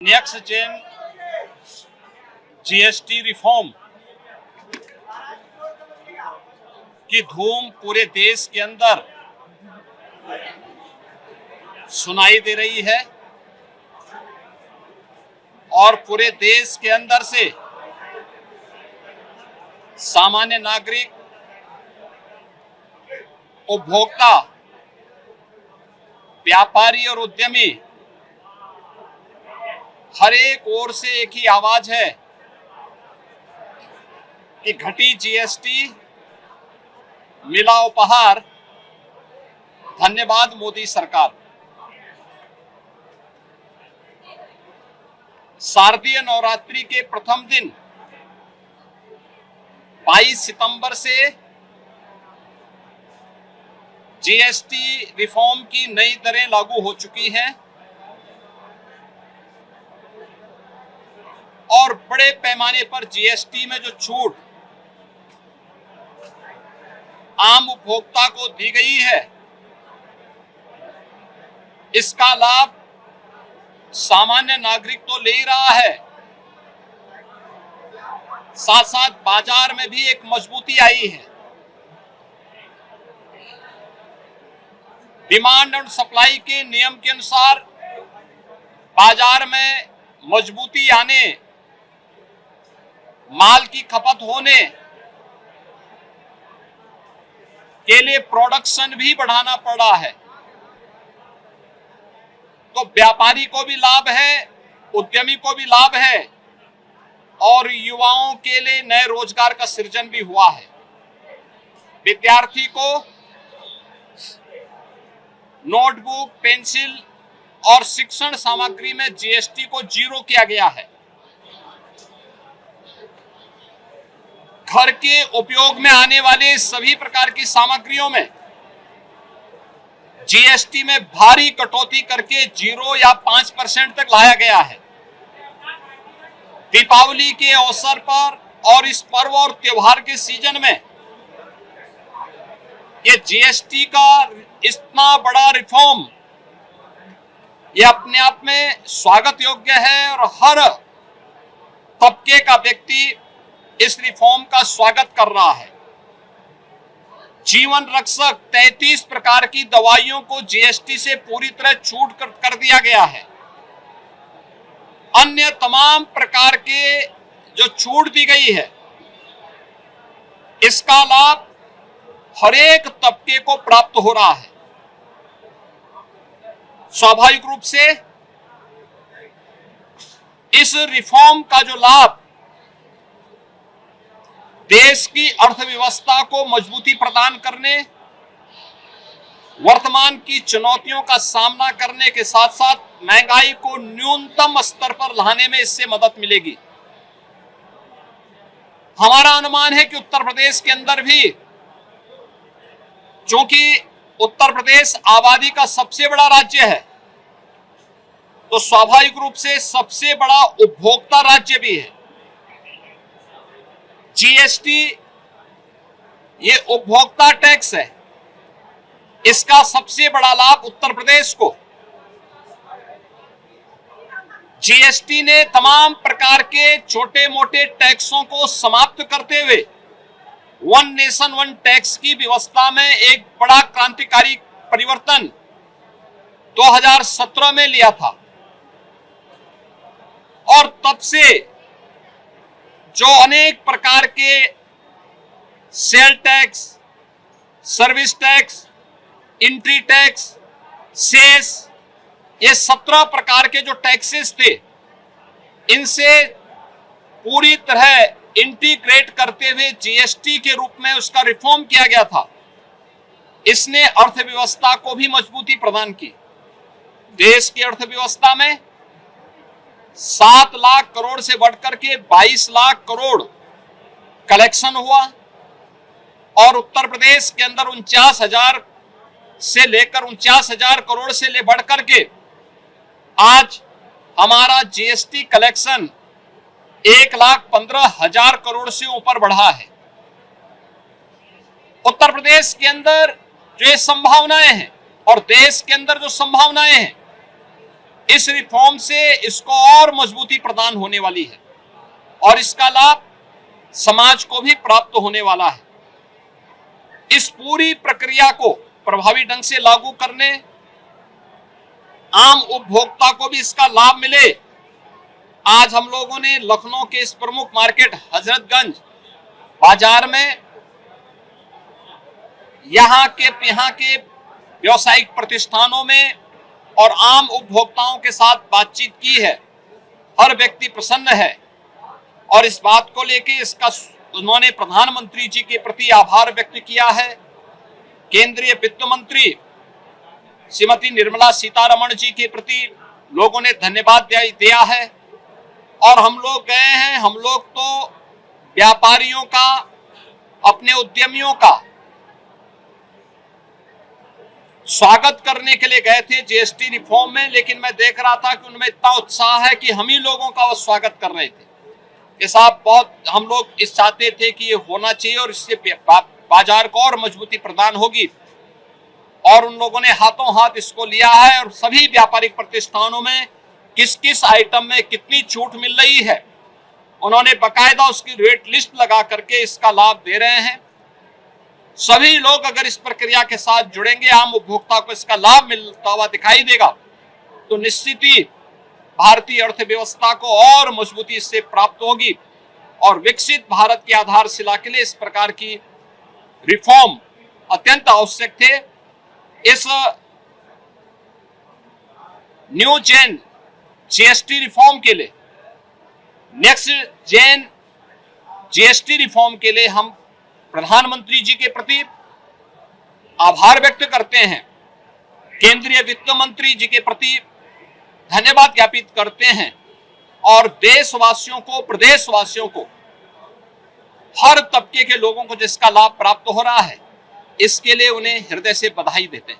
Next gen GST reform की धूम पूरे देश के अंदर सुनाई दे रही है और पूरे देश के अंदर से सामान्य नागरिक, उपभोक्ता, व्यापारी और उद्यमी हर एक ओर से एक ही आवाज है कि घटी जीएसटी, मिला उपहार, धन्यवाद मोदी सरकार। शारदीय नवरात्रि के प्रथम दिन 22 सितंबर से जीएसटी रिफॉर्म की नई दरें लागू हो चुकी हैं और बड़े पैमाने पर जीएसटी में जो छूट आम उपभोक्ता को दी गई है, इसका लाभ सामान्य नागरिक तो ले ही रहा है, साथ साथ बाजार में भी एक मजबूती आई है। डिमांड एंड सप्लाई के नियम के अनुसार बाजार में मजबूती आने, माल की खपत होने के लिए प्रोडक्शन भी बढ़ाना पड़ा है, तो व्यापारी को भी लाभ है, उद्यमी को भी लाभ है और युवाओं के लिए नए रोजगार का सृजन भी हुआ है। विद्यार्थी को नोटबुक, पेंसिल और शिक्षण सामग्री में जीएसटी को 0 किया गया है। घर के उपयोग में आने वाले सभी प्रकार की सामग्रियों में जीएसटी में भारी कटौती करके 0 या 5% तक लाया गया है। दीपावली के अवसर पर और इस पर्व और त्योहार के सीजन में ये जीएसटी का इतना बड़ा रिफॉर्म ये अपने आप में स्वागत योग्य है और हर तबके का व्यक्ति इस रिफॉर्म का स्वागत कर रहा है। जीवन रक्षक 33 प्रकार की दवाइयों को जीएसटी से पूरी तरह छूट कर दिया गया है। अन्य तमाम प्रकार के जो छूट दी गई है, इसका लाभ हर एक तबके को प्राप्त हो रहा है। स्वाभाविक रूप से इस रिफॉर्म का जो लाभ देश की अर्थव्यवस्था को मजबूती प्रदान करने, वर्तमान की चुनौतियों का सामना करने के साथ साथ महंगाई को न्यूनतम स्तर पर लाने में इससे मदद मिलेगी। हमारा अनुमान है कि उत्तर प्रदेश के अंदर भी, चूंकि उत्तर प्रदेश आबादी का सबसे बड़ा राज्य है, तो स्वाभाविक रूप से सबसे बड़ा उपभोक्ता राज्य भी है। जीएसटी ये उपभोक्ता टैक्स है, इसका सबसे बड़ा लाभ उत्तर प्रदेश को। जीएसटी ने तमाम प्रकार के छोटे मोटे टैक्सों को समाप्त करते हुए वन नेशन वन टैक्स की व्यवस्था में एक बड़ा क्रांतिकारी परिवर्तन 2017 में लिया था और तब से जो अनेक प्रकार के sale tax, service tax, entry tax, cess, ये 17 प्रकार के जो टैक्सेस थे, इनसे पूरी तरह इंटीग्रेट करते हुए जीएसटी के रूप में उसका रिफॉर्म किया गया था। इसने अर्थव्यवस्था को भी मजबूती प्रदान की। देश की अर्थव्यवस्था में 7 लाख करोड़ से बढ़कर के 22 लाख करोड़ कलेक्शन हुआ और उत्तर प्रदेश के अंदर 49,000 से लेकर 49,000 करोड़ से ले बढ़कर के आज हमारा जीएसटी कलेक्शन 1,15,000 करोड़ से ऊपर बढ़ा है। उत्तर प्रदेश के अंदर जो ये संभावनाएं हैं और देश के अंदर जो संभावनाएं हैं, इस रिफॉर्म से इसको और मजबूती प्रदान होने वाली है और इसका लाभ समाज को भी प्राप्त होने वाला है। इस पूरी प्रक्रिया को प्रभावी ढंग से लागू करने, आम उपभोक्ता को भी इसका लाभ मिले। आज हम लोगों ने लखनऊ के इस प्रमुख मार्केट हजरतगंज बाजार में यहाँ के व्यावसायिक प्रतिष्ठानों में और आम उपभोक्ताओं के साथ बातचीत की है। हर व्यक्ति प्रसन्न है और इस बात को लेकर इसका उन्होंने प्रधानमंत्री जी के प्रति आभार व्यक्त किया है। केंद्रीय वित्त मंत्री श्रीमती निर्मला सीतारमण जी के प्रति लोगों ने धन्यवाद दिया है और हम लोग गए हैं। हम लोग तो व्यापारियों का, अपने उद्यमियों का स्वागत करने के लिए गए थे जीएसटी रिफॉर्म में, लेकिन मैं देख रहा था कि उनमें इतना उत्साह है कि हम ही लोगों का वो स्वागत कर रहे थे। ये साहब बहुत हम लोग इस चाहते थे कि ये होना चाहिए और इससे बाजार को और मजबूती प्रदान होगी और उन लोगों ने हाथों हाथ इसको लिया है और सभी व्यापारिक प्रतिष्ठानों में किस किस आइटम में कितनी छूट मिल रही है उन्होंने बकायदा उसकी रेट लिस्ट लगा करके इसका लाभ दे रहे हैं। सभी लोग अगर इस प्रक्रिया के साथ जुड़ेंगे, आम उपभोक्ता को इसका लाभ मिलता हुआ दिखाई देगा तो निश्चित ही भारतीय अर्थव्यवस्था को और मजबूती इससे प्राप्त होगी और विकसित भारत की आधारशिला के लिए इस प्रकार की रिफॉर्म अत्यंत आवश्यक थे। इस न्यू जेन जीएसटी रिफॉर्म के लिए, नेक्स्ट जेन जीएसटी रिफॉर्म के लिए हम प्रधानमंत्री जी के प्रति आभार व्यक्त करते हैं, केंद्रीय वित्त मंत्री जी के प्रति धन्यवाद ज्ञापित करते हैं और देशवासियों को, प्रदेशवासियों को, हर तबके के लोगों को जिसका लाभ प्राप्त हो रहा है इसके लिए उन्हें हृदय से बधाई देते हैं।